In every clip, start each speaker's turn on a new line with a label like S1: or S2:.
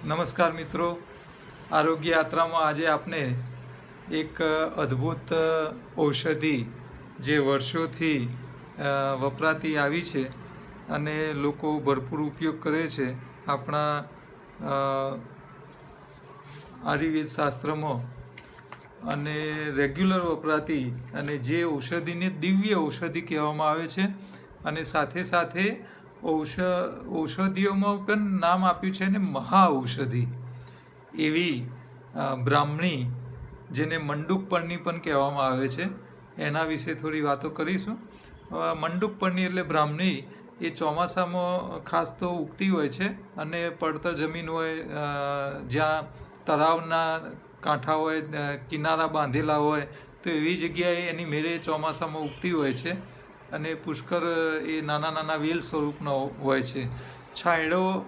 S1: નમસ્કાર મિત્રો, આરોગ્ય યાત્રામાં આજે આપણે એક અદ્ભુત ઔષધિ જે વર્ષોથી વપરાતી આવી છે અને લોકો ભરપૂર ઉપયોગ કરે છે આપણા આયુર્વેદ શાસ્ત્રમાં અને રેગ્યુલર વપરાતી અને જે ઔષધિને દિવ્ય ઔષધિ કહેવામાં આવે છે અને સાથે સાથે ઔષધિઓમાં પણ નામ આપ્યું છે ને મહા ઔષધિ એવી બ્રાહ્મણી જેને મંડુકપર્ણી પણ કહેવામાં આવે છે એના વિશે થોડી વાતો કરીશું. મંડુકપર્ણી એટલે બ્રાહ્મણી એ ચોમાસામાં ખાસ તો ઉગતી હોય છે અને પડતર જમીન હોય જ્યાં તળાવના કાંઠા હોય કિનારા બાંધેલા હોય તો એવી જગ્યાએ એની મેરે ચોમાસામાં ઉગતી હોય છે અને પુષ્કળ એ નાના નાના વેલ સ્વરૂપનો હોય છે. છાંયડો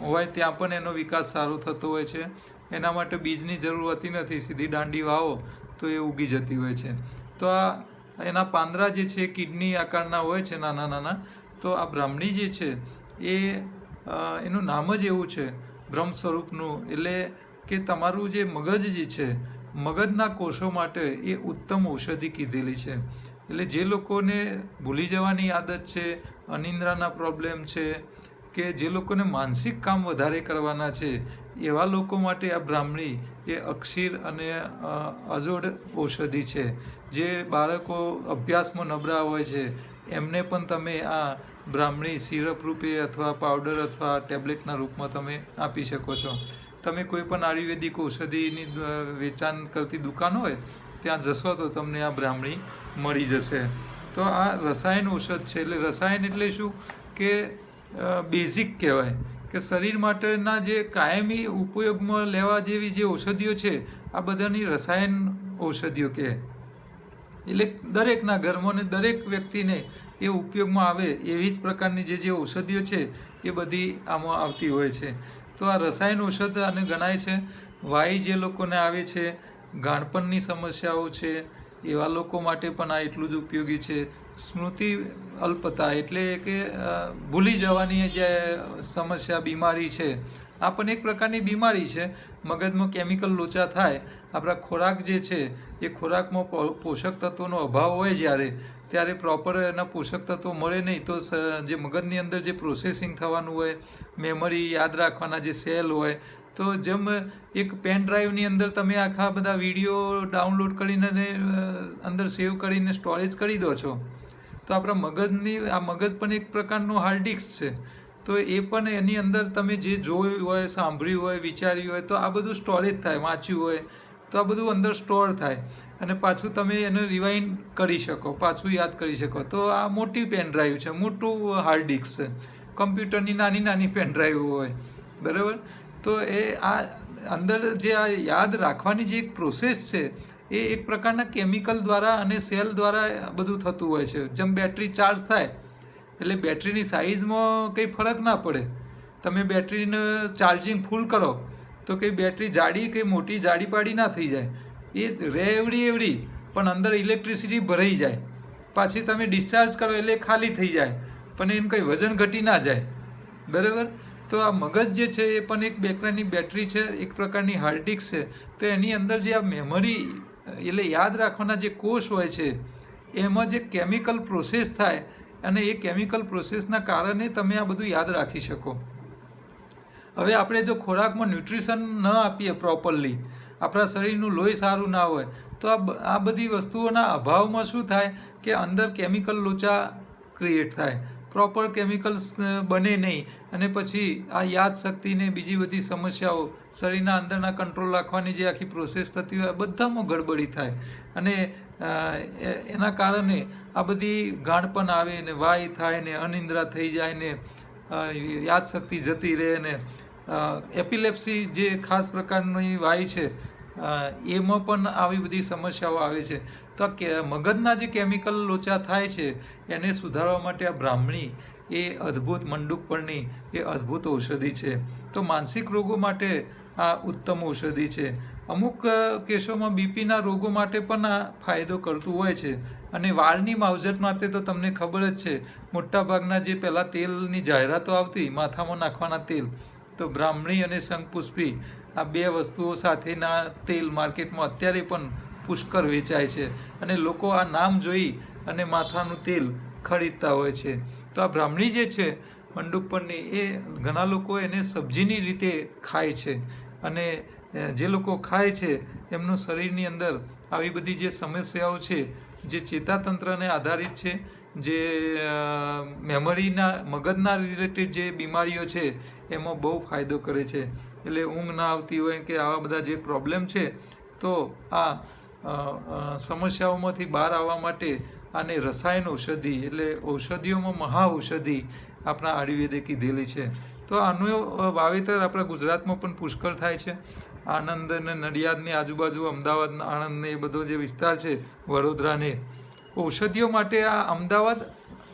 S1: હોય ત્યાં પણ એનો વિકાસ સારો થતો હોય છે. એના માટે બીજની જરૂર હોતી નથી, સીધી દાંડી વાવો તો એ ઉગી જતી હોય છે. તો આ એના પાંદડા જે છે કિડની આકારના હોય છે નાના નાના. તો આ બ્રાહ્મણી જે છે એ એનું નામ જ એવું છે બ્રહ્મ સ્વરૂપનું, એટલે કે તમારું જે મગજ જે છે મગજના કોષો માટે એ ઉત્તમ ઔષધિ કીધેલી છે. એટલે જે લોકોને ભૂલી જવાની આદત છે, અનિંદ્રાના પ્રોબ્લેમ છે, કે જે લોકોને માનસિક કામ વધારે કરવાના છે એવા લોકો માટે આ બ્રાહ્મણી એ અક્ષીર અને અજોડ ઔષધિ છે. જે બાળકો અભ્યાસમાં નબળા હોય છે એમને પણ તમે આ બ્રાહ્મણી સિરપ રૂપે અથવા પાવડર અથવા ટેબ્લેટના રૂપમાં તમે આપી શકો છો. તમે કોઈ પણ આયુર્વેદિક ઔષધિની વેચાણ કરતી દુકાન હોય ત્યાં જશો તો તમને આ બ્રાહ્મણી મળી જશે. તો આ રસાયણ ઔષધ છે. એટલે રસાયણ એટલે શું કે બેઝિક કહેવાય કે શરીર માટેના જે કાયમી ઉપયોગમાં લેવા જેવી જે ઔષધિઓ છે આ બધાની રસાયણ ઔષધિઓ કહે. એટલે દરેકના ઘરમાં ને દરેક વ્યક્તિને એ ઉપયોગમાં આવે એવી જ પ્રકારની જે ઔષધિઓ છે એ બધી આમાં આવતી હોય છે. તો આ રસાયણ ઔષધ આને ગણાય છે. વાઈ જે લોકોને આવે છે, ગાણપણની સમસ્યાઓ છે એવા લોકો માટે પણ આ એટલું જ ઉપયોગી છે. સ્મૃતિ અલ્પતા એટલે કે ભૂલી જવાની જે સમસ્યા બીમારી છે આ પણ એક પ્રકારની બીમારી છે. મગજમાં કેમિકલ લોચા થાય, આપણા ખોરાક જે છે એ ખોરાકમાં પોષક તત્વોનો અભાવ હોય જ્યારે ત્યારે પ્રોપર એના પોષક તત્વો મળે નહીં તો જે મગજની અંદર જે પ્રોસેસિંગ થવાનું હોય, મેમરી યાદ રાખવાના જે સેલ હોય, તો જેમ એક પેન ડ્રાઈવની અંદર તમે આખા બધા વિડીયો ડાઉનલોડ કરીને અંદર સેવ કરીને સ્ટોરેજ કરી દો છો, તો આપણા મગજની આ મગજ પણ એક પ્રકારનું હાર્ડ ડિસ્ક છે. તો એ પણ એની અંદર તમે જે જોયું હોય, સાંભળ્યું હોય, વિચાર્યું હોય તો આ બધું સ્ટોરેજ થાય, વાંચ્યું હોય તો આ બધું અંદર સ્ટોર થાય અને પાછું તમે એને રિવાઇન્ડ કરી શકો, પાછું યાદ કરી શકો. તો આ મોટી પેન ડ્રાઈવ છે, મોટું હાર્ડ ડિસ્ક છે. કમ્પ્યુટરની નાની નાની પેન ડ્રાઈવ હોય, બરાબર. તો એ આ અંદર જે આ યાદ રાખવાની જે એક પ્રોસેસ છે એ એક પ્રકારના કેમિકલ દ્વારા અને સેલ દ્વારા બધું થતું હોય છે. જેમ બેટરી ચાર્જ થાય એટલે બેટરીની સાઇઝમાં કંઈ ફરક ના પડે. તમે બેટરીને ચાર્જિંગ ફૂલ કરો તો કંઈ બેટરી જાડી કંઈ મોટી જાડી પાડી ના થઈ જાય, એ રહે એવડી પણ અંદર ઇલેક્ટ્રિસિટી ભરાઈ જાય. પાછી તમે ડિસ્ચાર્જ કરો એટલે ખાલી થઈ જાય પણ એનું કંઈ વજન ઘટી ના જાય, બરાબર. તો આ મગજ જે છે એ પણ એક પ્રકારની બેટરી છે, એક પ્રકારની હાર્ડ ડિસ્ક છે. તો એની અંદર જે આ મેમરી એટલે યાદ રાખવાના જે કોષ હોય છે એમાં જે કેમિકલ પ્રોસેસ થાય અને એ કેમિકલ પ્રોસેસના કારણે તમે આ બધું યાદ રાખી શકો. હવે આપણે જો ખોરાકમાં ન્યુટ્રિશન ન આપીએ પ્રોપરલી, આપણા શરીરનું લોહી સારું ના હોય તો આ બધી વસ્તુઓના અભાવમાં શું થાય કે અંદર કેમિકલ લોચા ક્રિએટ થાય, પ્રોપર કેમિકલ્સ બને નહીં અને પછી આ યાદશક્તિને બીજી બધી સમસ્યાઓ, શરીરના અંદરના કંટ્રોલ રાખવાની જે આખી પ્રોસેસ થતી હોય બધામાં ગડબડી થાય અને એના કારણે આ બધી ગાણપણ આવે ને વાઈ થાય ને અનિંદ્રા થઈ જાય ને યાદશક્તિ જતી રહે ને એપિલેપ્સી જે ખાસ પ્રકારની વાઈ છે એમાં પણ આવી બધી સમસ્યાઓ આવે છે. તો મગજના જે કેમિકલ લોચા થાય છે એને સુધારવા માટે આ બ્રાહ્મણી એ અદ્ભુત મંડુકપર્ણી એ અદ્ભુત ઔષધિ છે. તો માનસિક રોગો માટે આ ઉત્તમ ઔષધિ છે. અમુક કેસોમાં બીપીના રોગો માટે પણ આ ફાયદો કરતું હોય છે. અને વાળની માવજત માટે તો તમને ખબર જ છે, મોટાભાગના જે પહેલાં તેલની જાહેરાતો આવતી માથામાં નાખવાના તેલ, તો બ્રાહ્મણી અને શંખપુષ્પી આ બે વસ્તુઓ સાથેના તેલ માર્કેટમાં અત્યારે પણ પુષ્કળ વેચાય છે અને લોકો આ નામ જોઈ અને માથાનું તેલ ખરીદતા હોય છે. તો આ બ્રાહ્મણી જે છે મંડુકપણની, એ ઘણા લોકો એને સબ્જીની રીતે ખાય છે અને જે લોકો ખાય છે એમનું શરીરની અંદર આવી બધી જે સમસ્યાઓ છે, જે ચેતાતંત્રને આધારિત છે, જે મેમરીના મગજના રિલેટેડ જે બીમારીઓ છે એમાં બહુ ફાયદો કરે છે. એટલે ઊંઘ ના આવતી હોય કે આવા બધા જે પ્રોબ્લેમ છે, તો આ સમસ્યાઓમાંથી બહાર આવવા માટે આને રસાયણ ઔષધિ એટલે ઔષધિઓમાં મહા ઔષધિ આપણા આયુર્વેદે કીધેલી છે. તો આનું વાવેતર આપણા ગુજરાતમાં પણ પુષ્કળ થાય છે. આણંદ અને નડિયાદની આજુબાજુ, અમદાવાદ, આણંદ ને એ બધો જે વિસ્તાર છે, વડોદરાને, ઔષધિઓ માટે આ અમદાવાદ,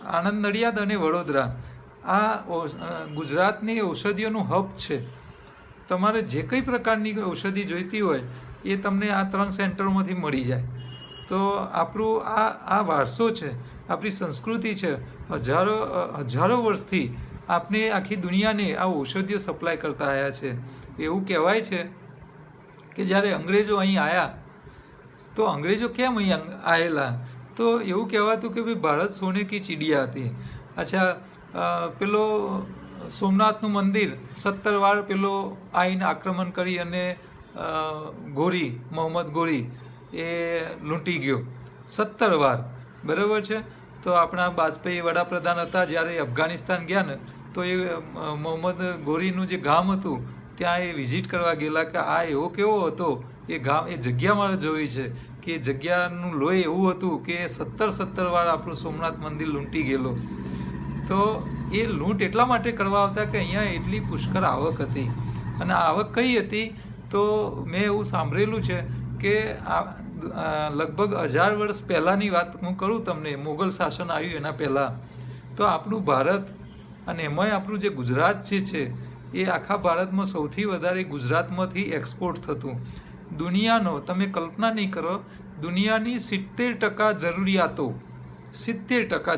S1: આણંદ, નડિયાદ અને વડોદરા આ ગુજરાતની ઔષધિઓનું હબ છે. તમારે જે કંઈ પ્રકારની ઔષધિ જોઈતી હોય એ તમને આ 3 સેન્ટરમાંથી મળી જાય. તો આપણું આ વારસો છે, આપણી સંસ્કૃતિ છે. હજારો વર્ષથી આપણે આખી દુનિયાને આ ઔષધિઓ સપ્લાય કરતા આવ્યા છે. એવું કહેવાય છે કે જ્યારે અંગ્રેજો અહીં આવ્યા, તો અંગ્રેજો કેમ અહીં આવેલા? તો એવું કહેવાતું કે ભાઈ ભારત સોને કી ચીડિયા હતી. અચ્છા, પેલો સોમનાથનું મંદિર 17 વાર પેલો આવીને આક્રમણ કરી અને મોહમ્મદ ગોરી એ લૂંટી ગયો 17 વાર, બરાબર છે. તો આપણા વાજપેયી વડાપ્રધાન હતા, જ્યારે અફઘાનિસ્તાન ગયા ને, તો એ મોહમ્મદ ગોરીનું જે ગામ હતું ત્યાં એ વિઝિટ કરવા ગયેલા કે આ એવો કેવો હતો એ ગામ, એ જગ્યા મારે જોઈ છે કે એ જગ્યાનું લોહી એવું હતું કે 17 વાર આપણું સોમનાથ મંદિર લૂંટી ગયેલો. તો એ લૂંટ એટલા માટે કરવા આવતા કે અહીંયા એટલી પુષ્કળ આવક હતી. અને આવક કઈ હતી? તો મેં એવું સાંભળેલું છે કે લગભગ 1000 વર્ષ પહેલાંની વાત હું કરું તમને, મુગલ શાસન આવ્યું એના પહેલાં, તો આપણું ભારત અને એમાંય આપણું જે ગુજરાત જે છે એ આખા ભારતમાં સૌથી વધારે ગુજરાતમાંથી એક્સપોર્ટ થતું. દુનિયાનો તમે કલ્પના નહીં કરો, દુનિયાની 70%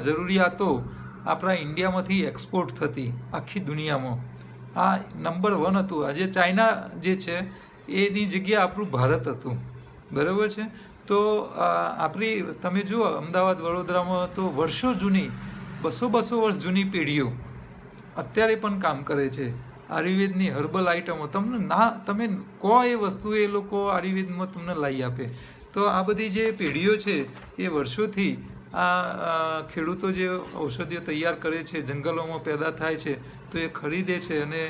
S1: જરૂરિયાતો આપણા ઇન્ડિયામાંથી એક્સપોર્ટ થતી આખી દુનિયામાં. આ નંબર 1 હતું. આજે ચાઇના જે છે એની જગ્યાએ આપણું ભારત હતું, બરાબર છે. તો આપણી તમે જુઓ અમદાવાદ, વડોદરામાં તો વર્ષો જૂની, 200 વર્ષ જૂની પેઢીઓ અત્યારે પણ કામ કરે છે. આયુર્વેદની હર્બલ આઇટમો તમે કહો એ વસ્તુ એ લોકો આયુર્વેદમાં તમને લાવી આપે. તો આ બધી જે પેઢીઓ છે એ વર્ષોથી આ ખેડૂતો જે ઔષધિઓ તૈયાર કરે છે, જંગલોમાં પેદા થાય છે, તો એ ખરીદે છે અને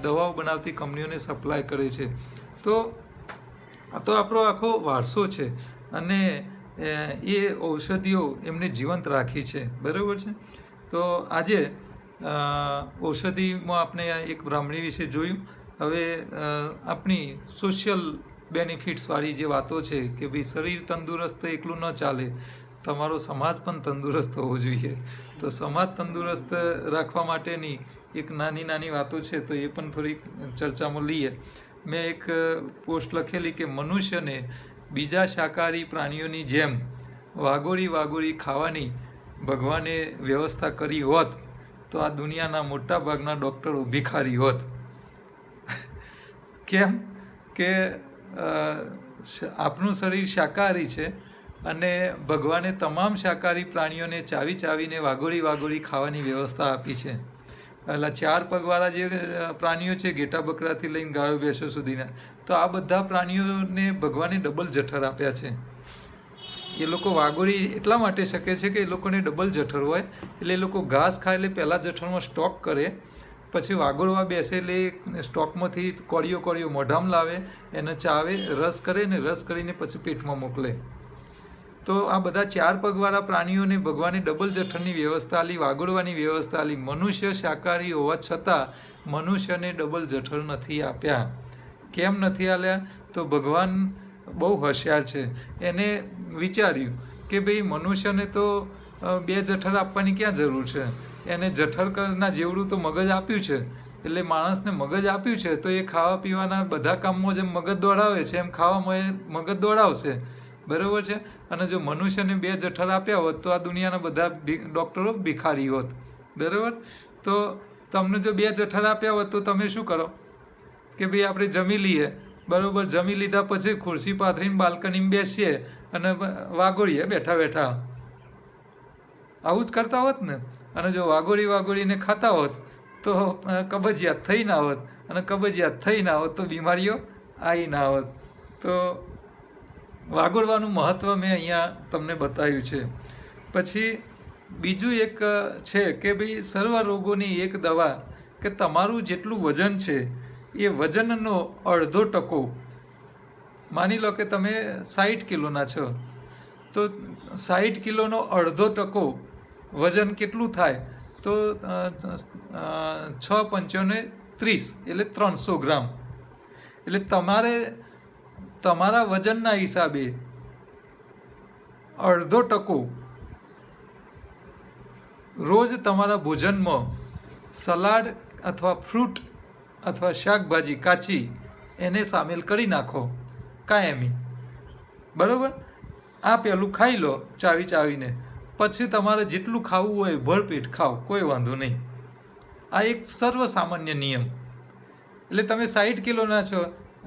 S1: દવાઓ બનાવતી કંપનીઓને સપ્લાય કરે છે. તો આ તો આપણો આખો વારસો છે અને એ ઔષધિઓ એમને જીવંત રાખી છે, બરાબર છે. તો આજે ઔષધિમાં આપણે એક બ્રાહ્મણી વિશે જોયું. હવે આપણી સોશિયલ બેનિફિટ્સવાળી જે વાતો છે કે ભાઈ શરીર તંદુરસ્ત એકલું ન ચાલે, તમારો સમાજ પણ તંદુરસ્ત હોવો જોઈએ. તો સમાજ તંદુરસ્ત રાખવા માટેની એક નાની વાતો છે, તો એ પણ થોડી ચર્ચામાં લઈએ. મેં એક પોસ્ટ લખેલી કે મનુષ્યને બીજા શાકાહારી પ્રાણીઓની જેમ વાગોળી ખાવાની ભગવાને વ્યવસ્થા કરી હોત તો આ દુનિયાના મોટા ભાગના ડૉક્ટરો ભિખારી હોત. કેમ કે આપણું શરીર શાકાહારી છે અને ભગવાને તમામ શાકાહારી પ્રાણીઓને ચાવીને વાગોળી ખાવાની વ્યવસ્થા આપી છે. એટલે 4 પગવાળા જે પ્રાણીઓ છે, ઘેટા બકરાથી લઈને ગાયો ભેંસો સુધીના, તો આ બધા પ્રાણીઓને ભગવાને ડબલ જઠર આપ્યા છે. એ લોકો વાગોળી એટલા માટે શકે છે કે એ લોકોને ડબલ જઠર હોય, એટલે એ લોકો ઘાસ ખાય એટલે પહેલાં જઠરમાં સ્ટોક કરે, પછી વાગોળવા બેસે એટલે સ્ટોકમાંથી કોળીઓ મોઢામાં લાવે, એને ચાવે, રસ કરે ને રસ કરીને પછી પેટમાં મોકલે. તો આ બધા 4 પગવાળા પ્રાણીઓને ભગવાને ડબલ જઠરની વ્યવસ્થા આલી, વાગોળવાની વ્યવસ્થા આલી. મનુષ્ય શાકાહારી હોવા છતાં મનુષ્યને ડબલ જઠર નથી આપ્યા. કેમ નથી આલ્યા? તો ભગવાન બહુ હોશિયાર છે. એને વિચાર્યું કે ભાઈ મનુષ્યને તો 2 જઠર આપવાની ક્યાં જરૂર છે? એને જઠરના જેવડું તો મગજ આપ્યું છે, એટલે માણસને મગજ આપ્યું છે તો એ ખાવા પીવાના બધા કામમાં જેમ મગજ દોડાવે છે એમ ખાવામાં એ મગજ દોડાવશે, બરાબર છે. અને જો મનુષ્યને 2 જઠર આપ્યા હોત તો આ દુનિયાના બધા ડૉક્ટરો ભિખારી હોત, બરાબર. તો તમને જો 2 જઠર આપ્યા હોત તો તમે શું કરો કે ભાઈ આપણે જમી લઈએ, બરાબર, જમી લીધા પછી ખુરશી પાથરીને બાલ્કનીમાં બેસીએ અને વાગોળીએ બેઠા બેઠા, આવું જ કરતા હોત ને. અને જો વાગોળીને ખાતા હોત તો કબજિયાત થઈ ના હોત, અને કબજિયાત થઈ ના હોત તો બીમારીઓ આવી ના હોત. તો વાગોળવાનું મહત્ત્વ મેં અહીંયા તમને બતાવ્યું છે. પછી બીજું એક છે કે ભાઈ સર્વ રોગોની એક દવા, કે તમારું જેટલું વજન છે એ વજનનો અડધો ટકો, માની લો કે તમે 60 કિલોના છો, તો 60 કિલોનો અડધો ટકો વજન કેટલું થાય તો 6 પંચોને 30 એટલે 300 ગ્રામ. એટલે તમારે તમારા વજનના હિસાબે અડધો ટકો રોજ તમારા ભોજનમાં સલાડ અથવા ફ્રૂટ અથવા શાકભાજી કાચી એને સામેલ કરી નાખો કાયમી, બરાબર. આ પહેલું ખાઈ લો ચાવીને, પછી તમારે જેટલું ખાવું હોય ભરપેટ ખાઓ, કોઈ વાંધો નહીં. આ એક સર્વસામાન્ય નિયમ. એટલે તમે 60 કિલોના છો,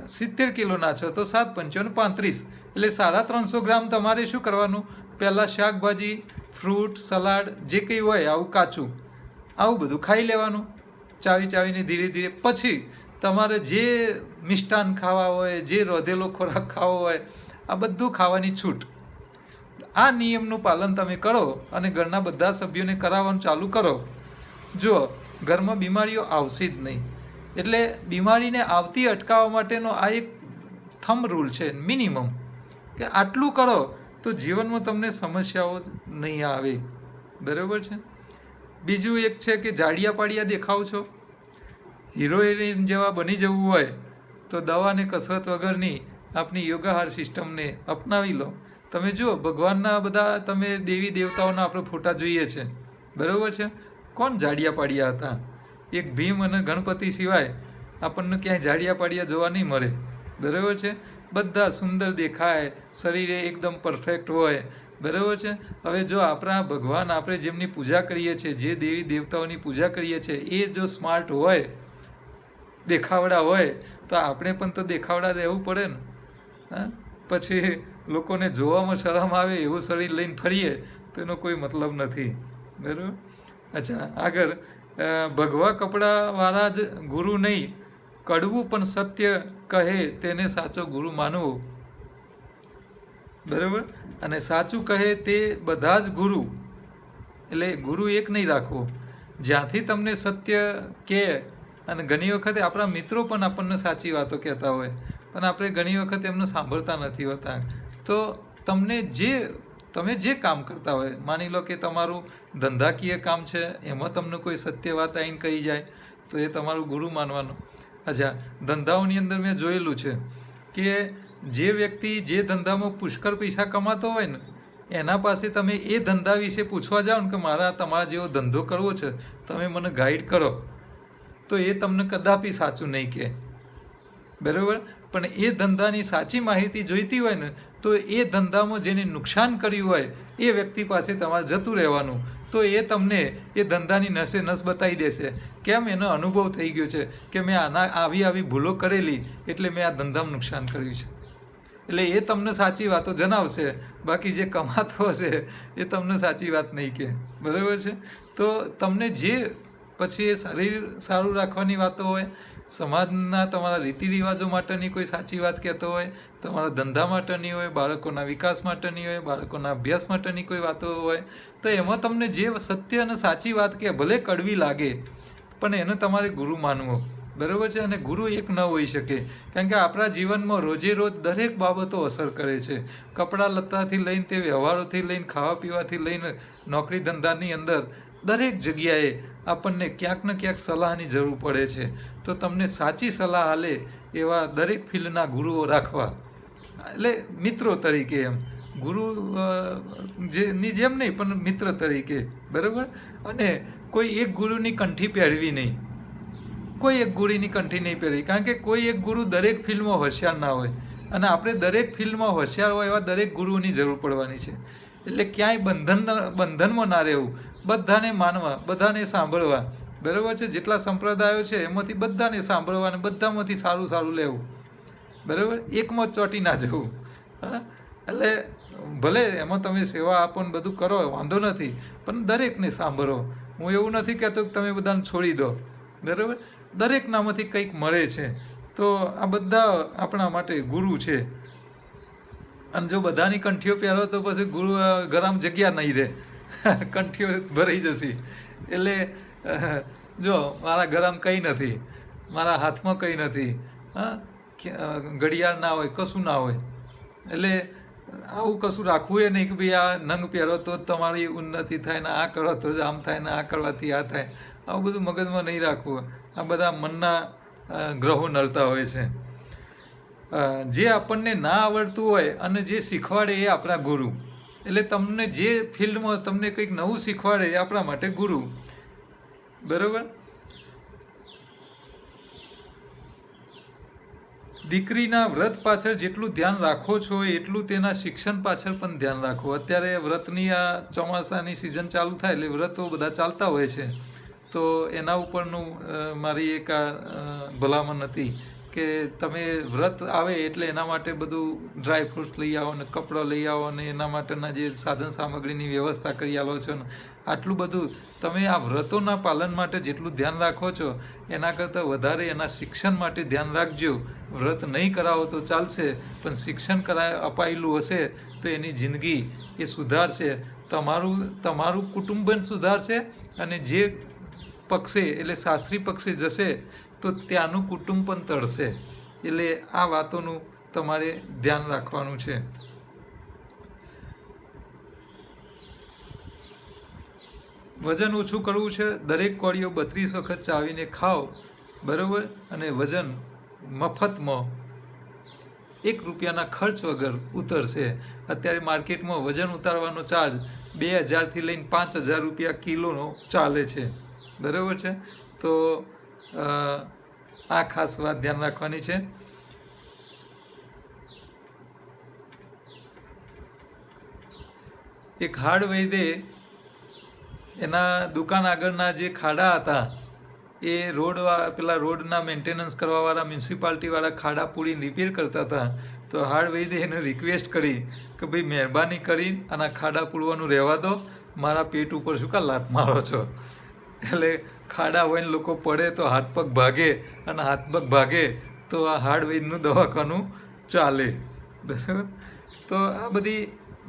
S1: 70 કિલોના છો તો 7 પંચોને 35 એટલે 350 ગ્રામ તમારે શું કરવાનું, પહેલાં શાકભાજી, ફ્રૂટ, સલાડ જે કંઈ હોય આવું કાચું, આવું બધું ખાઈ લેવાનું ચાવીને ધીરે ધીરે. પછી તમારે જે મિષ્ટાન ખાવા હોય, જે રોધેલો ખોરાક ખાવો હોય, આ બધું ખાવાની છૂટ. આ નિયમનું પાલન તમે કરો અને ઘરના બધા સભ્યોને કરાવવાનું ચાલુ કરો, જુઓ ઘરમાં બીમારીઓ આવશે જ નહીં. એટલે બીમારીને આવતી અટકાવવા માટેનો આ એક થંબ રૂલ છે મિનિમમ, કે આટલું કરો તો જીવનમાં તમને સમસ્યાઓ નહીં આવે, બરાબર છે. બીજું એક છે કે જાડિયા પાડિયા દેખાવ છો, હીરો હિરોઈન જેવા બની જવું હોય તો દવા અને કસરત વગરની આપણી યોગાહાર સિસ્ટમને અપનાવી લો. તમે જુઓ ભગવાનના બધા તમે દેવી દેવતાઓના આપણે ફોટા જોઈએ છે, બરાબર છે. કોણ જાડિયા પાડિયા હતા? એક ભીમ અને ગણપતિ સિવાય આપણને ક્યાંય જાડિયા પાડિયા જોવા નહીં મળે, બરાબર છે. બધા સુંદર દેખાય, શરીરે એકદમ પરફેક્ટ હોય, બરાબર છે. હવે જો આપણા ભગવાન આપણે જેમની પૂજા કરીએ છીએ, જે દેવી દેવતાઓની પૂજા કરીએ છીએ, એ જો સ્માર્ટ હોય, દેખાવડા હોય, તો આપણે પણ તો દેખાવડા રહેવું પડે ને. હા, પછી લોકોને જોવામાં શરમ આવે એવું શરીર લઈને ફરીએ તો એનો કોઈ મતલબ નથી, બરાબર. અચ્છા, આગળ ભગવા કપડાવાળા જ ગુરુ નહીં, કડવું પણ સત્ય કહે તેને સાચો ગુરુ માનવો, બરાબર. અને સાચું કહે તે બધા જ ગુરુ, એટલે ગુરુ એક નહીં રાખવો. જ્યાંથી તમને સત્ય કહે, અને ઘણી વખતે આપણા મિત્રો પણ આપણને સાચી વાતો કહેતા હોય, પણ આપણે ઘણી વખત એમને સાંભળતા નથી હોતા. તો તમે જે કામ કરતા હોય, માની લો કે તમારું ધંધાકીય કામ છે, એમાં તમને કોઈ સત્ય વાત આવીને કહી જાય તો એ તમારું ગુરુ માનવાનું. અચ્છા, ધંધાઓની અંદર મેં જોયેલું છે કે જે વ્યક્તિ જે ધંધામાં પુષ્કળ પૈસા કમાતો હોય ને, એના પાસે તમે એ ધંધા વિશે પૂછવા જાઓ ને કે મારા તમારા જેવો ધંધો કરવો છે, તમે મને ગાઈડ કરો, તો એ તમને કદાપી સાચું નહીં કહે, બરાબર. પણ એ ધંધાની સાચી માહિતી જોઈતી હોય ને, તો એ ધંધામાં જેને નુકસાન કર્યું હોય એ વ્યક્તિ પાસે તમારે જતું રહેવાનું, તો એ તમને એ ધંધાની નસે નસ બતાવી દેશે. કેમ? એનો અનુભવ થઈ ગયો છે કે મેં આવી ભૂલો કરેલી એટલે મેં આ ધંધામાં નુકસાન કર્યું છે. એટલે એ તમને સાચી વાતો જણાવશે, બાકી જે કમાતો હશે એ તમને સાચી વાત નહીં કહે, બરાબર છે. તો તમને જે પછી એ શરીર સારું રાખવાની વાતો હોય, સમાજના તમારા રીતિ રિવાજો માટેની કોઈ સાચી વાત કહેતો હોય, તમારા ધંધા માટેની હોય, બાળકોના વિકાસ માટેની હોય, બાળકોના અભ્યાસ માટેની કોઈ વાતો હોય, તો એમાં તમને જે સત્ય અને સાચી વાત કે ભલે કડવી લાગે પણ એને તમારે ગુરુ માનવો, બરાબર છે. અને ગુરુ એક ન હોઈ શકે, કારણ કે આપણા જીવનમાં રોજે રોજ દરેક બાબતો અસર કરે છે. કપડાં લત્તાથી લઈને તે વ્યવહારોથી લઈને ખાવા પીવાથી લઈને નોકરી ધંધાની અંદર દરેક જગ્યાએ આપણને ક્યાંક ને ક્યાંક સલાહની જરૂર પડે છે. તો તમને સાચી સલાહ હાલે એવા દરેક ફિલ્ડના ગુરુઓ રાખવા, એટલે મિત્રો તરીકે, એમ ગુરુ ની જેમ નહીં પણ મિત્ર તરીકે, બરાબર. અને કોઈ એક ગુરુની કંઠી પહેરવી નહીં, કોઈ એક ગુરુની કંઠી નહીં પહેરવી, કારણ કે કોઈ એક ગુરુ દરેક ફિલ્ડમાં હોશિયાર ના હોય, અને આપણે દરેક ફિલ્ડમાં હોશિયાર હોય એવા દરેક ગુરુની જરૂર પડવાની છે. એટલે ક્યાંય બંધનમાં ના રહેવું, બધાને માનવા, બધાને સાંભળવા, બરાબર છે. જેટલા સંપ્રદાયો છે એમાંથી બધાને સાંભળવા અને બધામાંથી સારું સારું લેવું, બરાબર. એકમાં ચોંટી ના જવું. હા, એટલે ભલે એમાં તમે સેવા આપો ને બધું કરો, વાંધો નથી, પણ દરેકને સાંભળો. હું એવું નથી કહેતો કે તમે બધાને છોડી દો, બરાબર. દરેકનામાંથી કંઈક મળે છે. તો આ બધા આપણા માટે ગુરુ છે. અને જો બધાની કંઠીઓ પહેરો તો પછી ગુરુ ગરમ જગ્યા નહીં રહે, કંઠીઓ ભરાઈ જશે. એટલે જો મારા ગરમ કંઈ નથી, મારા હાથમાં કંઈ નથી, હા, ઘડિયાળ ના હોય, કશું ના હોય. એટલે આવું કશું રાખવું એ નહીં કે ભાઈ આ નંગ પહેરો તો તમારી ઉન્નતિ થાય ને આ કરો તો જ આમ થાય ને આ કરવાથી આ થાય. આવું બધું મગજમાં નહીં રાખવું. આ બધા મનના ગ્રહો નડતા હોય છે. જે આપણને ના આવડતું હોય અને જે શીખવાડે એ આપણા ગુરુ. એટલે તમને જે ફિલ્ડમાં તમને કંઈક નવું શીખવાડે એ આપણા માટે ગુરુ, બરાબર. દીકરીના વ્રત પાછળ જેટલું ધ્યાન રાખો છો એટલું તેના શિક્ષણ પાછળ પણ ધ્યાન રાખો. અત્યારે વ્રતની આ ચોમાસાની સિઝન ચાલુ થાય એટલે વ્રતો બધા ચાલતા હોય છે. તો એના ઉપરનું મારી એક ભલામણ હતી કે તમે વ્રત આવે એટલે એના માટે બધું ડ્રાય ફ્રૂટ્સ લઈ આવો ને કપડાં લઈ આવો ને એના માટેના જે સાધન સામગ્રીની વ્યવસ્થા કરી આવો છો ને આટલું બધું તમે આ વ્રતોના પાલન માટે જેટલું ધ્યાન રાખો છો એના કરતાં વધારે એના શિક્ષણ માટે ધ્યાન રાખજો. વ્રત નહીં કરાવો તો ચાલશે, પણ શિક્ષણ અપાયેલું હશે તો એની જિંદગી એ સુધારશે. તમારું કુટુંબ પણ સુધારશે અને જે પક્ષે એટલે સાસરી પક્ષે જશે તો ત્યાંનું કુટુંબ પણ તરશે. એટલે આ વાતોનું તમારે ધ્યાન રાખવાનું છે. વજન ઓછું કરવું છે. દરેક કોળીઓ 32 વખત ચાવીને ખાઓ, બરાબર. અને વજન મફતમાં ₹1 ખર્ચ વગર ઉતરશે. અત્યારે માર્કેટમાં વજન ઉતારવાનો ચાર્જ 2000થી લઈને ₹5000 કિલોનો ચાલે છે, બરાબર છે. તો આ ખાસ વાત ધ્યાન રાખવાની છે. એક હાડ વૈદે એના દુકાન આગળના જે ખાડા હતા એ પેલા રોડના મેન્ટેનન્સ કરવાવાળા મ્યુનિસિપાલિટીવાળા ખાડા પૂરીને રિપેર કરતા હતા. તો હાડ વૈદે એને રિક્વેસ્ટ કરી કે ભાઈ મહેરબાની કરી આના ખાડા પૂરવાનું રહેવા દો, મારા પેટ ઉપર શું કા લાત મારો છો. એટલે ખાડા હોય ને લોકો પડે તો હાથ પગ ભાગે, અને હાથ પગ ભાગે તો આ હાડ વૈદનું દવાખાનું ચાલે, બરાબર. તો આ બધી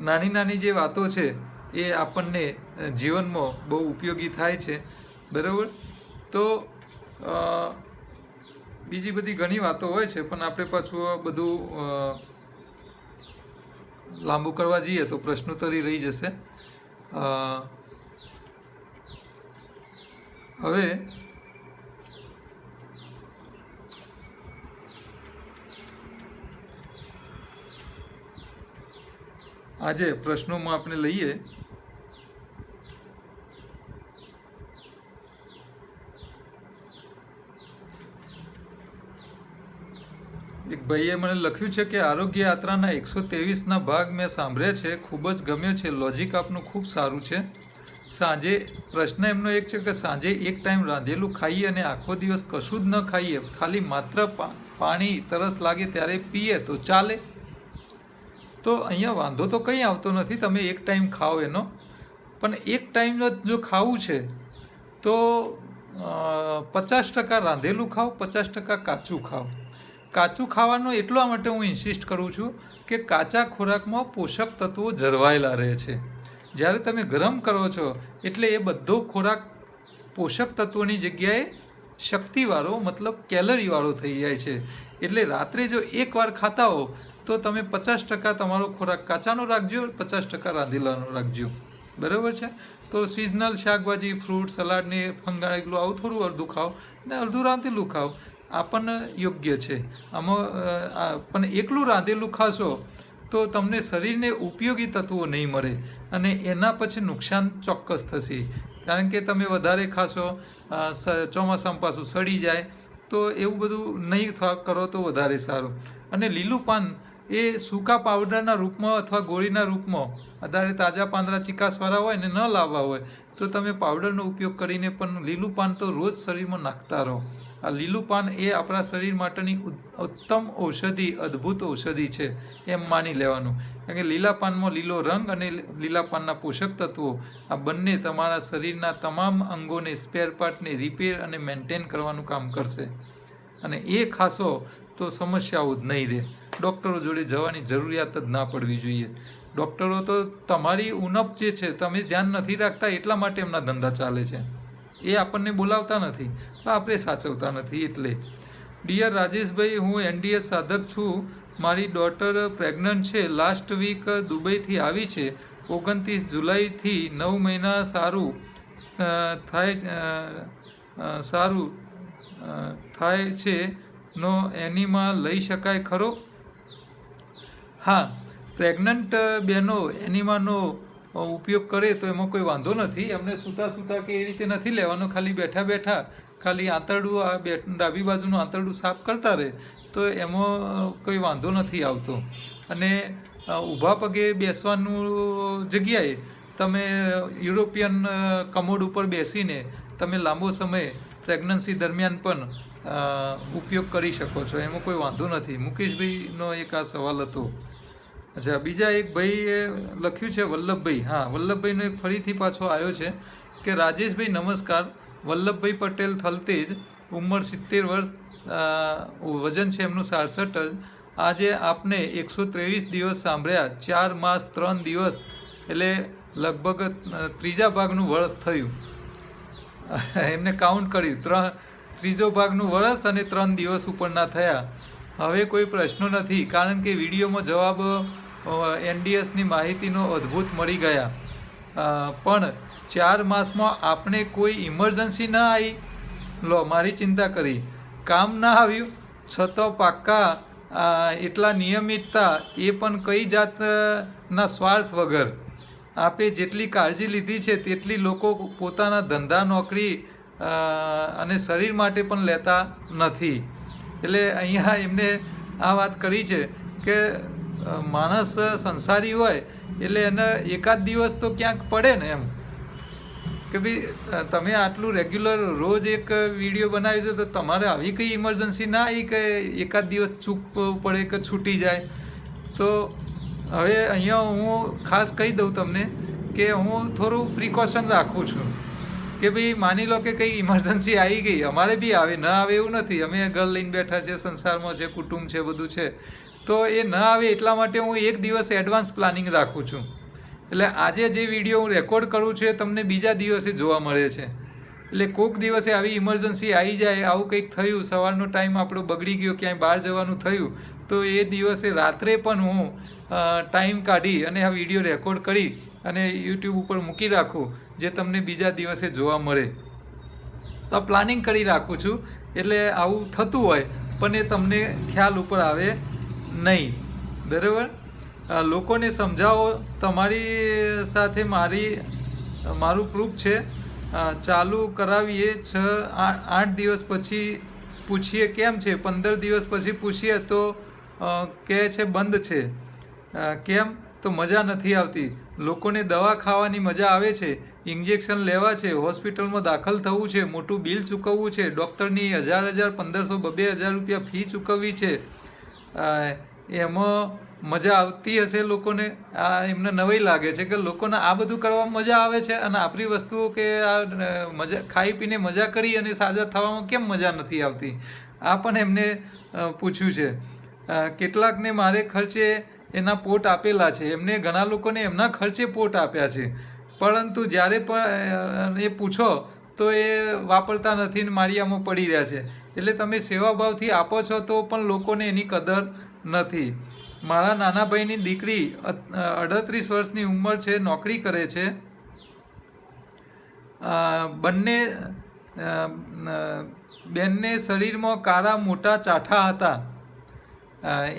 S1: નાની નાની જે વાતો છે એ આપણને જીવનમાં બહુ ઉપયોગી થાય છે, બરાબર. તો બીજી બધી ઘણી વાતો હોય છે, પણ આપણે પાછું બધું લાંબુ કરવા જઈએ તો પ્રશ્નોત્તરી રહી જશે. હવે આજે પ્રશ્નોમાં આપણે લઈએ. એક ભાઈએ મને લખ્યું છે કે આરોગ્ય યાત્રાના 123ના ભાગ મેં સાંભળ્યા છે, ખૂબ જ ગમ્યો છે. લોજિક આપનું ખૂબ સારું છે. સાંજે પ્રશ્ન એમનો એક છે કે સાંજે એક ટાઈમ રાંધેલું ખાઈએ અને આખો દિવસ કશું જ ન ખાઈએ, ખાલી માત્ર પાણી તરસ લાગે ત્યારે પીએ તો ચાલે? તો અહીંયા વાંધો તો કંઈ આવતો નથી, તમે એક ટાઈમ ખાઓ એનો. પણ એક ટાઈમ જો ખાવું છે તો 50% રાંધેલું ખાઓ, 50% કાચું ખાઓ. કાચું ખાવાનું એટલા માટે હું ઇન્સિસ્ટ કરું છું કે કાચા ખોરાકમાં પોષક તત્વો જળવાયેલા રહે છે. જ્યારે તમે ગરમ કરો છો એટલે એ બધો ખોરાક પોષક તત્વોની જગ્યાએ શક્તિવાળો મતલબ કેલરીવાળો થઈ જાય છે. એટલે રાત્રે જો એકવાર ખાતા હો તો તમે 50% તમારો ખોરાક કાચાનો રાખજો, 50% રાંધેલાનો રાખજો, બરાબર છે. તો સિઝનલ શાકભાજી, ફ્રૂટ, સલાડને ફંગાળેલું આવું થોડું અડધું ખાઓ ને અડધું રાંધેલું ખાઓ, આપણને યોગ્ય છે. આમાં પણ એકલું રાંધેલું ખાશો તો તમને શરીરને ઉપયોગી તત્વો નહીં મળે અને એના પછી નુકસાન ચોક્કસ થશે. કારણ કે તમે વધારે ખાશો, ચોમાસામાં પાછું સડી જાય, તો એવું બધું નહીં કરો તો વધારે સારું. અને લીલું પાન એ સૂકા પાવડરના રૂપમાં અથવા ગોળીના રૂપમાં, અત્યારે તાજા પાંદડા ચીકાસવાળા હોય ને ન લાવવા હોય તો તમે પાવડરનો ઉપયોગ કરીને પણ લીલું પાન તો રોજ શરીરમાં નાખતા રહો. આ લીલું પાન એ આપણા શરીર માટેની ઉત્તમ ઔષધિ, અદ્ભુત ઔષધિ છે એમ માની લેવાનું. કારણ કે લીલા પાનમાં લીલો રંગ અને લીલા પાનના પોષક તત્વો આ બંને તમારા શરીરના તમામ અંગોને, સ્પેર પાર્ટને રિપેર અને મેન્ટેન કરવાનું કામ કરશે. અને એ ખાશો તો સમસ્યાઓ જ નહીં રહે. ડૉક્ટરો જોડે જવાની જરૂરિયાત જ ના પડવી જોઈએ. ડૉક્ટરો તો તમારી ઉણપ જે છે તમે ધ્યાન નથી રાખતા એટલા માટે એમના ધંધા ચાલે છે. એ આપણને બોલાવતા નથી, પણ આપણે સાચવતા નથી. એટલે ડિયર રાજેશભાઈ, હું NDS સાધક છું. મારી ડોટર પ્રેગ્નન્ટ છે. લાસ્ટ વીક દુબઈથી આવી છે. 29 જુલાઈથી 9 મહિના થાય છે નો એનીમા લઈ શકાય ખરો? હા, પ્રેગ્નન્ટ બહેનો એનીમાનો ઉપયોગ કરે તો એમાં કોઈ વાંધો નથી. એમને સૂતા કે એ રીતે નથી લેવાનું. ખાલી બેઠા ખાલી આંતરડું, આ ડાબી બાજુનું આંતરડું સાફ કરતા રહે તો એમાં કોઈ વાંધો નથી આવતો. અને ઊભા પગે બેસવાનું જગ્યાએ તમે યુરોપિયન કમોડ ઉપર બેસીને તમે લાંબો સમય પ્રેગ્નન્સી દરમિયાન પણ ઉપયોગ કરી શકો છો. એમાં કોઈ વાંધો નથી. મુકેશભાઈનો એક આ સવાલ હતો. અચ્છા, બીજા એક ભાઈએ લખ્યું છે વલ્લભભાઈ. હા, વલ્લભભાઈનો એક ફરીથી પાછો આવ્યો છે કે રાજેશભાઈ નમસ્કાર. વલ્લભભાઈ પટેલ થલતેજ, ઉંમર 70 વર્ષ, વજન છે એમનું 67 જ. આજે આપને 123 દિવસ સાંભળ્યા. 4 માસ 3 દિવસ એટલે લગભગ ત્રીજા ભાગનું વર્ષ થયું. એમને કાઉન્ટ કર્યું, ત્રીજો ભાગનું વર્ષ અને 3 દિવસ ઉપરના થયા. હવે કોઈ પ્રશ્નો નથી, કારણ કે વિડીયોમાં જવાબ NDSની માહિતીનો અદ્ભુત મળી ગયા. પણ 4 માસમાં આપણે કોઈ ઇમરજન્સી ના આવી. લો, મારી ચિંતા કરી, કામ ના આવ્યું છતાં પાક્કા એટલા નિયમિતતા, એ પણ કઈ જાતના સ્વાર્થ વગર. આપે જેટલી કાળજી લીધી છે તેટલી લોકો પોતાના ધંધા, નોકરી અને શરીર માટે પણ લેતા નથી. એટલે અહીંયા એમને આ વાત કરી છે કે માણસ સંસારી હોય એટલે એને એકાદ દિવસ તો ક્યાંક પડે ને, એમ કે ભાઈ તમે આટલું રેગ્યુલર રોજ એક વિડીયો બનાવી દો તો તમારે આવી કંઈ ઇમરજન્સી ના આવી કે એકાદ દિવસ ચૂકવું પડે કે છૂટી જાય. તો હવે અહીંયા હું ખાસ કહી દઉં તમને કે હું થોડું પ્રિકોશન રાખું છું કે ભાઈ માની લો કે કંઈ ઇમરજન્સી આવી ગઈ, અમારે બી આવે, ન આવે એવું નથી. અમે ઘર લઈને બેઠા છે, સંસારમાં છે, કુટુંબ છે, બધું છે. તો એ ન આવે એટલા માટે હું એક દિવસ એડવાન્સ પ્લાનિંગ રાખું છું. એટલે આજે જે વિડીયો હું રેકોર્ડ કરું છું એ તમને બીજા દિવસે જોવા મળે છે. એટલે કોઈક દિવસે આવી ઇમરજન્સી આવી જાય, આવું કંઈક થયું, સવારનો ટાઈમ આપણો બગડી ગયો, ક્યાંય બહાર જવાનું થયું, તો એ દિવસે રાત્રે પણ હું ટાઈમ કાઢી અને આ વિડીયો રેકોર્ડ કરી અને YouTube ઉપર મૂકી રાખું, જે તમને બીજા દિવસે જોવા મળે. તો પ્લાનિંગ કરી રાખું છું. એટલે આવું થતું હોય પણ એ તમને ખ્યાલ ઉપર આવે નહીં. બરાબર? લોકોને સમજાવો. તમારી સાથે મારું પ્રૂફ છે. ચાલુ કરાવીએ 6-8 દિવસ પછી પૂછીએ કેમ છે, 15 દિવસ પછી પૂછીએ તો કહે છે બંધ છે. કેમ? તો મજા નથી આવતી. લોકોને દવા ખાવાની મજા આવે છે, ઇન્જેક્શન લેવા છે, હોસ્પિટલમાં દાખલ થવું છે, મોટું બિલ ચૂકવવું છે, ડૉક્ટરની 1000, 1500, 2000 રૂપિયા ફી ચૂકવવી છે. એમાં મજા આવતી હશે લોકોને? આ એમને નવાઈ લાગે છે કે લોકોને આ બધું કરવામાં મજા આવે છે અને આપણી વસ્તુઓ કે આ મજા ખાઈ પીને મજા કરી અને સાજા થવામાં કેમ મજા નથી આવતી? આ પણ એમને પૂછ્યું છે. કેટલાકને મારે ખર્ચે એના પોટ આપેલા છે. એમને ઘણા લોકોને એમના ખર્ચે પોટ આપ્યા છે, પરંતુ જ્યારે પણ એ પૂછો તો એ વાપરતા નથી ને માળિયામાં પડી રહ્યા છે. એટલે તમે સેવાભાવથી આપો છો તો પણ લોકોને એની કદર નથી. મારા નાના ભાઈની દીકરી 38 વર્ષની ઉંમર છે, નોકરી કરે છે. બેનને શરીરમાં કાળા મોટા ચાઠા હતા.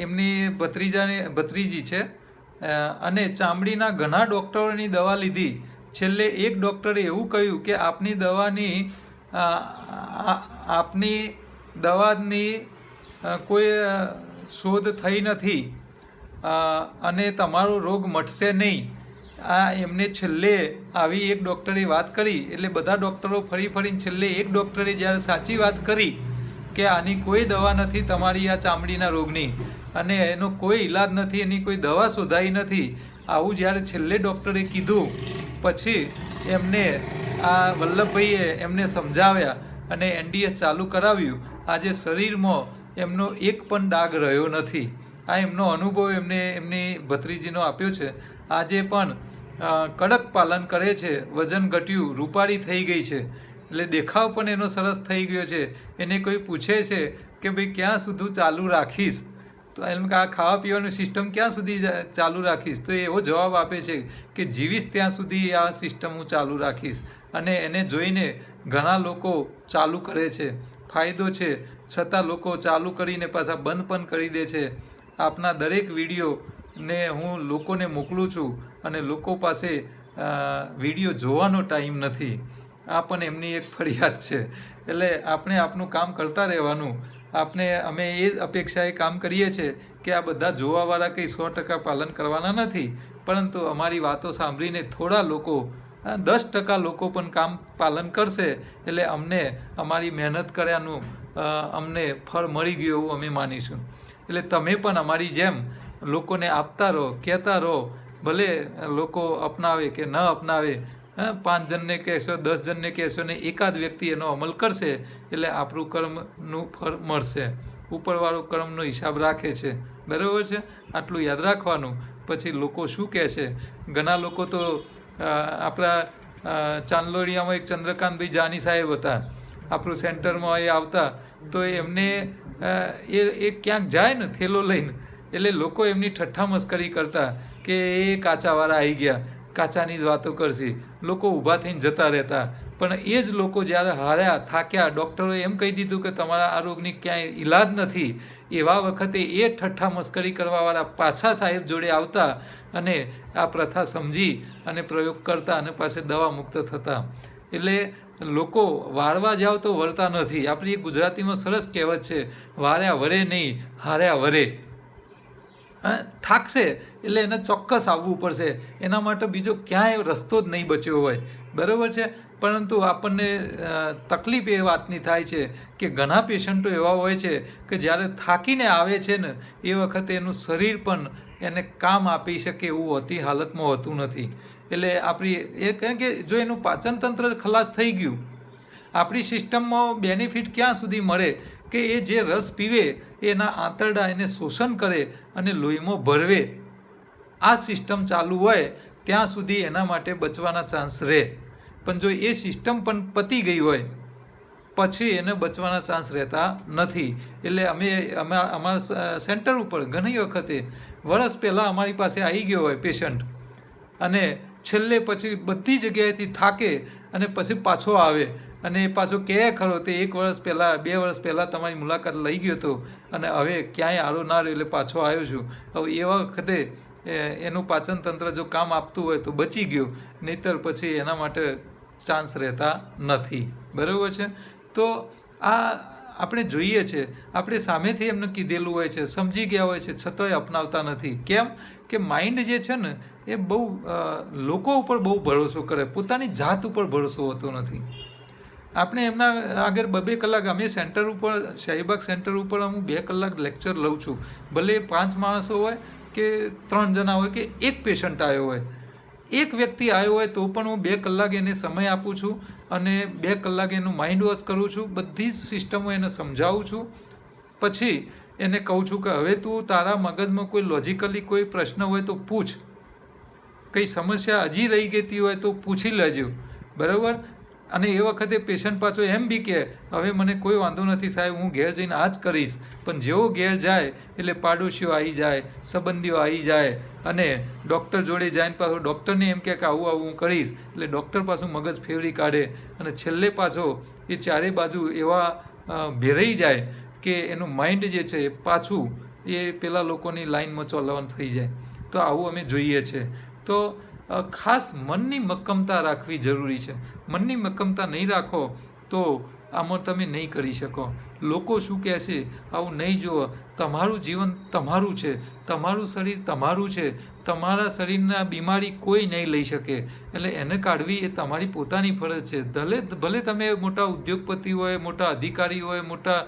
S1: એમની ભત્રીજી છે અને ચામડીના ઘણા ડૉક્ટરોની દવા લીધી. છેલ્લે એક ડૉક્ટરે એવું કહ્યું કે આપની દવાની કોઈ શોધ થઈ નથી અને તમારો રોગ મટશે નહીં. આ એમને છેલ્લે આવી એક ડૉક્ટરે વાત કરી એટલે બધા ડૉક્ટરો ફરી ફરીને છેલ્લે એક ડૉક્ટરે જ્યારે સાચી વાત કરી કે આની કોઈ દવા નથી તમારી આ ચામડીના રોગની અને એનો કોઈ ઈલાજ નથી, એની કોઈ દવા શોધાઈ નથી, આવું જ્યારે છેલ્લે ડૉક્ટરે કીધું પછી એમને આ વલ્લભભાઈએ એમને સમજાવ્યા અને NDS ચાલુ કરાવ્યું. આજે શરીરમાં એમનો એક પણ ડાઘ રહ્યો નથી. આ એમનો અનુભવ એમની ભત્રીજીનો આપ્યો છે. આજે પણ કડક પાલન કરે છે, વજન ઘટ્યું, રૂપાળી થઈ ગઈ છે, એટલે દેખાવ પણ એનો સરસ થઈ ગયો છે. એને કોઈ પૂછે છે કે ભાઈ ક્યાં સુધી ચાલુ રાખીશ, તો એમ કે આ ખાવા પીવાનું સિસ્ટમ ક્યાં સુધી ચાલુ રાખીશ, તો એવો જવાબ આપે છે કે જીવીશ ત્યાં સુધી આ સિસ્ટમ હું ચાલુ રાખીશ. અને એને જોઈને ઘણા લોકો ચાલુ કરે છે, ફાયદો છે, છતાં લોકો ચાલુ કરીને પાછા બંધ પણ કરી દે છે. આપના દરેક વિડીયોને હું લોકોને મોકલું છું અને લોકો પાસે વિડીયો જોવાનો ટાઈમ નથી. આ પણ એમની એક ફરિયાદ છે. એટલે આપણે આપનું કામ કરતા રહેવાનું. અમે એ અપેક્ષાએ કામ કરીએ છીએ કે આ બધા જોવાવાળા કંઈ 100% પાલન કરવાના નથી, પરંતુ અમારી વાતો સાંભળીને થોડા લોકો 10% લોકો પણ કામ પાલન કરશે એટલે અમને અમારી મહેનત કર્યાનું અમને ફળ મળી ગયું એવું અમે માનીશું. એટલે તમે પણ અમારી જેમ લોકોને આપતા રહો, કહેતા રહો, ભલે લોકો અપનાવે કે ન અપનાવે. 5 જણને કહેશો, 10 જણને કહેશો ને એકાદ વ્યક્તિ એનો અમલ કરશે એટલે આપણું કર્મનું ફળ મળશે. ઉપરવાળો કર્મનો હિસાબ રાખે છે, બરાબર છે. આટલું યાદ રાખવાનું. પછી લોકો શું કહે છે. ઘણા લોકો તો આપણા ચાંદલોડિયામાં એક ચંદ્રકાંતભાઈ જાની સાહેબ હતા, આપણું સેન્ટરમાં એ આવતા, તો એમને એ ક્યાંક જાય ને થેલો લઈને એટલે લોકો એમની ઠઠ્ઠા મસ્કરી કરતા કે એ કાચાવાળા આવી ગયા, કાચાની જ વાતો કરશે. લોકો ઊભા થઈને જતા રહેતા. પણ એ જ લોકો જ્યારે હાર્યા, થાક્યા, ડૉક્ટરોએ એમ કહી દીધું કે તમારા આ રોગની ક્યાંય ઈલાજ નથી, એવા વખતે એ ઠઠ્ઠા મસ્કરી કરવાવાળા પાછા સાહેબ જોડે આવતા અને આ પ્રથા સમજી અને પ્રયોગ કરતા અને પાછળ દવા મુક્ત થતા. એટલે લોકો વાળવા જાવ તો વળતા નથી. આપણી ગુજરાતીમાં સરસ કહેવત છે, વાર્યા વરે નહીં, હાર્યા વરે. થાકશે એટલે એને ચોક્કસ આવવું પડશે. એના માટે બીજો ક્યાંય રસ્તો જ નહીં બચ્યો હોય, બરાબર છે. પરંતુ આપણને તકલીફ એ વાતની થાય છે કે ઘણા પેશન્ટો એવા હોય છે કે જ્યારે થાકીને આવે છે ને એ વખતે એનું શરીર પણ એને કામ આપી શકે એવું હોતી હાલતમાં હોતું નથી. એટલે કારણ કે જો એનું પાચનતંત્ર ખલાસ થઈ ગયું, આપણી સિસ્ટમમાં બેનિફિટ ક્યાં સુધી મળે કે એ જે રસ પીવે એના આંતરડા એને શોષણ કરે અને લોહીમાં ભરવે. આ સિસ્ટમ ચાલુ હોય ત્યાં સુધી એના માટે બચવાના ચાન્સ રહે. પણ જો એ સિસ્ટમ પણ પતી ગઈ હોય પછી એને બચવાના ચાન્સ રહેતા નથી. એટલે અમારા સેન્ટર ઉપર ઘણી વખતે વર્ષ પહેલાં અમારી પાસે આવી ગયો હોય પેશન્ટ અને છેલ્લે પછી બધી જગ્યાએથી થાકે અને પછી પાછો આવે અને એ પાછો કહે ખરો તે 1 વર્ષ પહેલાં 2 વર્ષ પહેલાં તમારી મુલાકાત લઈ ગયો હતો અને હવે ક્યાંય આડો ના રહ્યો એટલે પાછો આવ્યો છું. હવે એવા વખતે એનું પાચનતંત્ર જો કામ આપતું હોય તો બચી ગયો, નહીંતર પછી એના માટે ચાન્સ રહેતા નથી, બરાબર છે. તો આ આપણે જોઈએ છે, આપણે સામેથી એમને કીધેલું હોય છે, સમજી ગયા હોય છે, છતાંય અપનાવતા નથી. કેમ કે માઇન્ડ જે છે ને એ બહુ લોકો ઉપર બહુ ભરોસો કરે, પોતાની જાત ઉપર ભરોસો હોતો નથી. આપણે એમના આગળ 2-2 કલાક અમે સેન્ટર ઉપર શાહીબાગ સેન્ટર ઉપર હું 2 કલાક લેક્ચર લઉં છું. ભલે 5 માણસો હોય કે 3 જણા હોય કે એક પેશન્ટ આવ્યો હોય, એક વ્યક્તિ આવ્યો હોય તો પણ હું 2 કલાક એને સમય આપું છું અને 2 કલાક એનું માઇન્ડ વોશ કરું છું. બધી જ સિસ્ટમો એને સમજાવું છું. પછી એને કહું છું કે હવે તું તારા મગજમાં કોઈ લોજિકલી કોઈ પ્રશ્ન હોય તો પૂછ, કંઈ સમસ્યા હજી રહી ગઈ હોય તો પૂછી લેજો, બરાબર. અને એ વખતે પેશન્ટ પાછો એમ બી કહે હવે મને કોઈ વાંધો નથી સાહેબ, હું ઘેર જઈને આ જ કરીશ. પણ જેવો ઘેર જાય એટલે પાડોશીઓ આવી જાય, સંબંધીઓ આવી જાય અને ડૉક્ટર જોડે જાય પાછો ડૉક્ટરને એમ કહે કે આવું આવું હું કરીશ, એટલે ડૉક્ટર પાછું મગજ ફેરવી કાઢે અને છેલ્લે પાછો એ ચારે બાજુ એવા ભેરાઈ જાય કે એનું માઇન્ડ જે છે એ પાછું એ પેલા લોકોની લાઈનમાં ચાલવાનું થઈ જાય. તો આવું અમે જોઈએ છે. તો ખાસ મનની મક્કમતા રાખવી જરૂરી છે. મનની મક્કમતા નહીં રાખો તો આમાં તમે નહીં કરી શકો. લોકો શું કહેશે આવું નહીં જુઓ. તમારું જીવન તમારું છે, તમારું શરીર તમારું છે. તમારા શરીરના બીમારી કોઈ નહીં લઈ શકે, એટલે એને કાઢવી એ તમારી પોતાની ફરજ છે. ભલે તમે મોટા ઉદ્યોગપતિ હોય, મોટા અધિકારી હોય, મોટા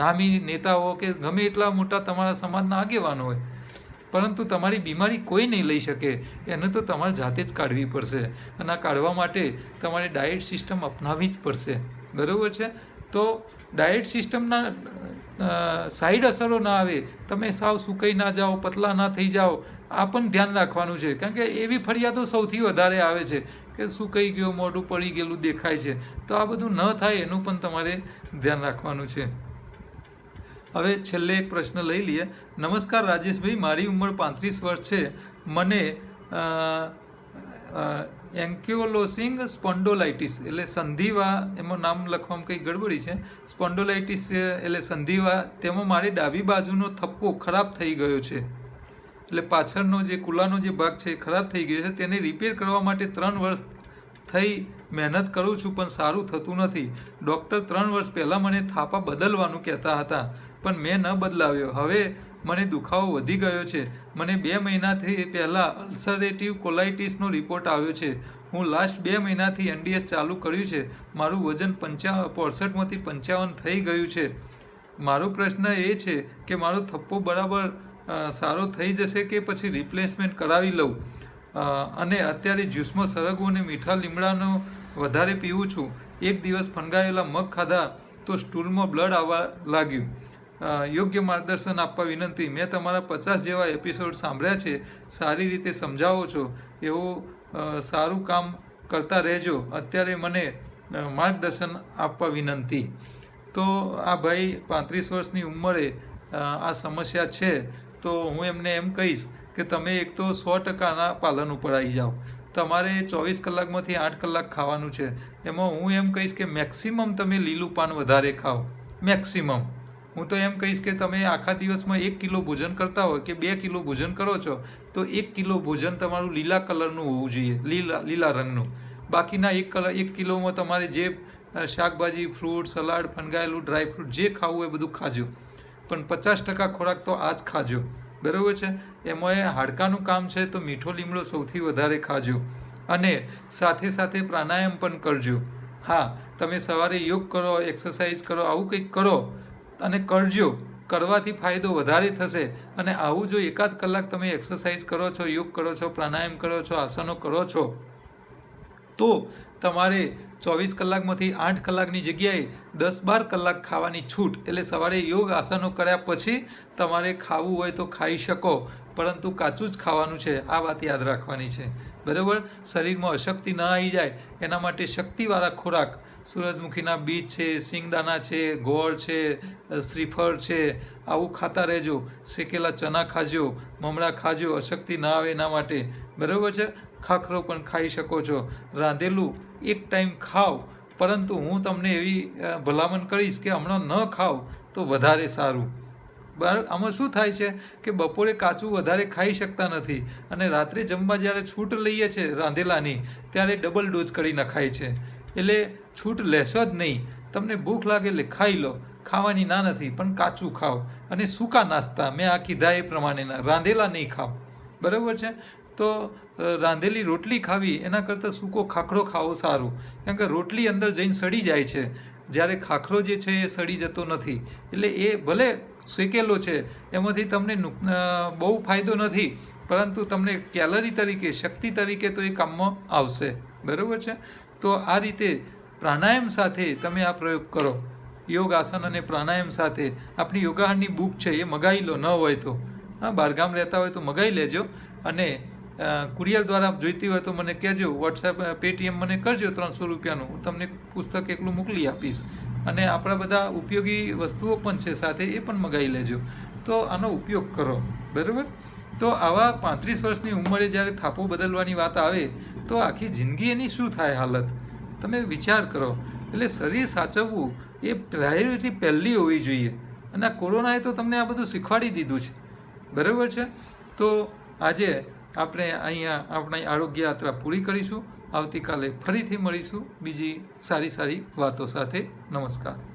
S1: નામી નેતા હો કે ગમે એટલા મોટા તમારા સમાજના આગેવાનો હોય, પરંતુ તમારી બીમારી કોઈ નહીં લઈ શકે. એને તો તમારે જાતે જ કાઢવી પડશે, અને આ કાઢવા માટે તમારે ડાયટ સિસ્ટમ અપનાવવી જ પડશે. બરાબર છે? તો ડાયટ સિસ્ટમના સાઈડ અસરો ના આવે, તમે સાવ સુકાઈ ના જાઓ, પતલા ના થઈ જાઓ, આ પણ ધ્યાન રાખવાનું છે. કારણ કે એવી ફરિયાદો સૌથી વધારે આવે છે કે સુકાઈ ગયો, મોઢું પડી ગયેલું દેખાય છે. તો આ બધું ન થાય એનું પણ તમારે ધ્યાન રાખવાનું છે. હવે છેલ્લે એક પ્રશ્ન લઈ લઈએ. નમસ્કાર રાજેશભાઈ, મારી ઉંમર 35 વર્ષ છે. મને એન્કિલોસિંગ સ્પોન્ડોલાઇટિસ એટલે સંધિવા, એમાં નામ લખવામાં કંઈ ગડબડી છે. સ્પોન્ડોલાઇટિસ એટલે સંધિવા, તેમાં મારી ડાબી બાજુનો થપ્પો ખરાબ થઈ ગયો છે. એટલે પાછળનો જે કુલાનો જે ભાગ છે એ ખરાબ થઈ ગયો છે. તેને રિપેર કરવા માટે 3 વર્ષ થઈ મહેનત કરું છું, પણ સારું થતું નથી. ડૉક્ટર 3 વર્ષ પહેલાં મને થાપા બદલવાનું કહેતા હતા, પણ મેં ન બદલાવ્યો. હવે મને દુખાવો વધી ગયો છે. મને 2 મહિનાથી પહેલાં અલ્સરેટિવ કોલાઇટિસનો રિપોર્ટ આવ્યો છે. હું લાસ્ટ 2 મહિનાથી NDS ચાલુ કર્યું છે. મારું વજન 65માંથી 55 થઈ ગયું છે. મારો પ્રશ્ન એ છે કે મારો થપ્પો બરાબર સારો થઈ જશે કે પછી રિપ્લેસમેન્ટ કરાવી લઉં. અને અત્યારે જ્યુસમાં સરગવું અને મીઠા લીમડાનો વધારે પીવું છું. એક દિવસ ફણગાવેલા મગ ખાધા તો સ્ટૂલમાં બ્લડ આવવા લાગ્યું. યોગ્ય માર્ગદર્શન આપવા વિનંતી. મેં તમારા 50 જેવા એપિસોડ સાંભળ્યા છે. સારી રીતે સમજાવો છો, એવું સારું કામ કરતા રહેજો. અત્યારે મને માર્ગદર્શન આપવા વિનંતી. તો આ ભાઈ 35 વર્ષની ઉંમરે આ સમસ્યા છે. તો હું એમને એમ કહીશ કે તમે એક તો 100%ના પાલન ઉપર આવી જાઓ. તમારે 24 કલાકમાંથી 8 કલાક ખાવાનું છે. એમાં હું એમ કહીશ કે મેક્સિમમ તમે લીલું પાન વધારે ખાઓ. મેક્સિમમ હું તો એમ કહીશ કે તમે આખા દિવસમાં 1 કિલો ભોજન કરતા હોય કે 2 કિલો ભોજન કરો છો, તો 1 કિલો ભોજન તમારું લીલા કલરનું હોવું જોઈએ, લીલા રંગનું. બાકીના 1 કિલોમાં તમારે જે શાકભાજી, ફ્રૂટ, સલાડ, ફણગાયેલું ડ્રાયફ્રૂટ જે ખાવું એ બધું ખાજો, પણ 50% ખોરાક તો આ જ ખાજો. બરાબર છે? એમાં હાડકાનું કામ છે તો મીઠો લીમડો સૌથી વધારે ખાજો, અને સાથે સાથે પ્રાણાયામ પણ કરજો. હા, તમે સવારે યોગ કરો, એક્સરસાઇઝ કરો, આવું કંઈક કરો અને કરજો. કરવાથી ફાયદો વધારે થશે. અને આવું જો 1-8 કલાક તમે એક્સરસાઇઝ કરો છો, યોગ કરો છો, પ્રાણાયામ કરો છો, આસનો કરો છો, તો તમારે 24 કલાકમાંથી 8 કલાકની જગ્યાએ 10-12 કલાક ખાવાની છૂટ. એટલે સવારે યોગ આસનો કર્યા પછી તમારે ખાવું હોય તો ખાઈ શકો, પરંતુ કાચું જ ખાવાનું છે. આ વાત યાદ રાખવાની છે. બરાબર? શરીરમાં અશક્તિ ન આવી જાય એના માટે શક્તિવાળા ખોરાક, સૂરજમુખીના બીજ છે, સિંગદાણા છે, ગોળ છે, શ્રીફળ છે, આવું ખાતા રહેજો. શેકેલા ચણા ખાજો, મમરા ખાજો, અશક્તિ ના આવે એના માટે. બરાબર છે? ખાખરો પણ ખાઈ શકો છો. રાંધેલું એક ટાઈમ ખાઓ, પરંતુ હું તમને એવી ભલામણ કરીશ કે હમણાં ન ખાઓ તો વધારે સારું. બરાબર? આમાં શું થાય છે કે બપોરે કાચું વધારે ખાઈ શકતા નથી, અને રાત્રે જમવા જ્યારે છૂટ લઈએ છીએ રાંધેલાની, ત્યારે ડબલ ડોઝ કરી નખાય છે. એટલે છૂટ લેશો જ નહીં. તમને ભૂખ લાગે એટલે ખાઈ લો, ખાવાની ના નથી, પણ કાચું ખાઓ. અને સૂકા નાસ્તા મેં આ કીધા એ પ્રમાણેના, રાંધેલા નહીં ખાઓ. બરાબર છે? તો રાંધેલી રોટલી ખાવી એના કરતાં સૂકો ખાખરો ખાવો સારું. કારણ કે રોટલી અંદર જઈને સડી જાય છે, જ્યારે ખાખરો જે છે એ સડી જતો નથી. એટલે એ ભલે શેકેલો છે, એમાંથી તમને બહુ ફાયદો નથી, પરંતુ તમને કેલરી તરીકે, શક્તિ તરીકે તો એ કામમાં આવશે. બરાબર છે? તો આ રીતે પ્રાણાયામ સાથે તમે આ પ્રયોગ કરો. યોગ, આસન અને પ્રાણાયામ સાથે. આપણી યોગાહારની બુક છે એ મગાવી લો, ન હોય તો. હા, બહારગામ રહેતા હોય તો મગાવી લેજો. અને કુરિયર દ્વારા જોઈતી હોય તો મને કહેજો. વોટ્સએપ, પેટીએમ મને કરજો 300 રૂપિયાનું. હું તમને પુસ્તક એકલું મોકલી આપીશ. અને આપણા બધા ઉપયોગી વસ્તુઓ પણ છે સાથે, એ પણ મગાવી લેજો. તો આનો ઉપયોગ કરો. બરાબર? તો આવા 35 વર્ષની ઉંમરે જ્યારે થાપો બદલવાની વાત આવે તો આખી જિંદગી એની શું થાય હાલત, તમે વિચાર કરો. એટલે શરીર સાચવવું એ પ્રાયોરિટી પહેલી હોવી જોઈએ. અને આ કોરોનાએ તો તમને આ બધું શીખવાડી દીધું છે. બરાબર છે? તો આજે આપણે અહીંયા આપણી આરોગ્ય યાત્રા પૂરી કરીશું. આવતીકાલે ફરીથી મળીશું બીજી સારી સારી વાતો સાથે. નમસ્કાર.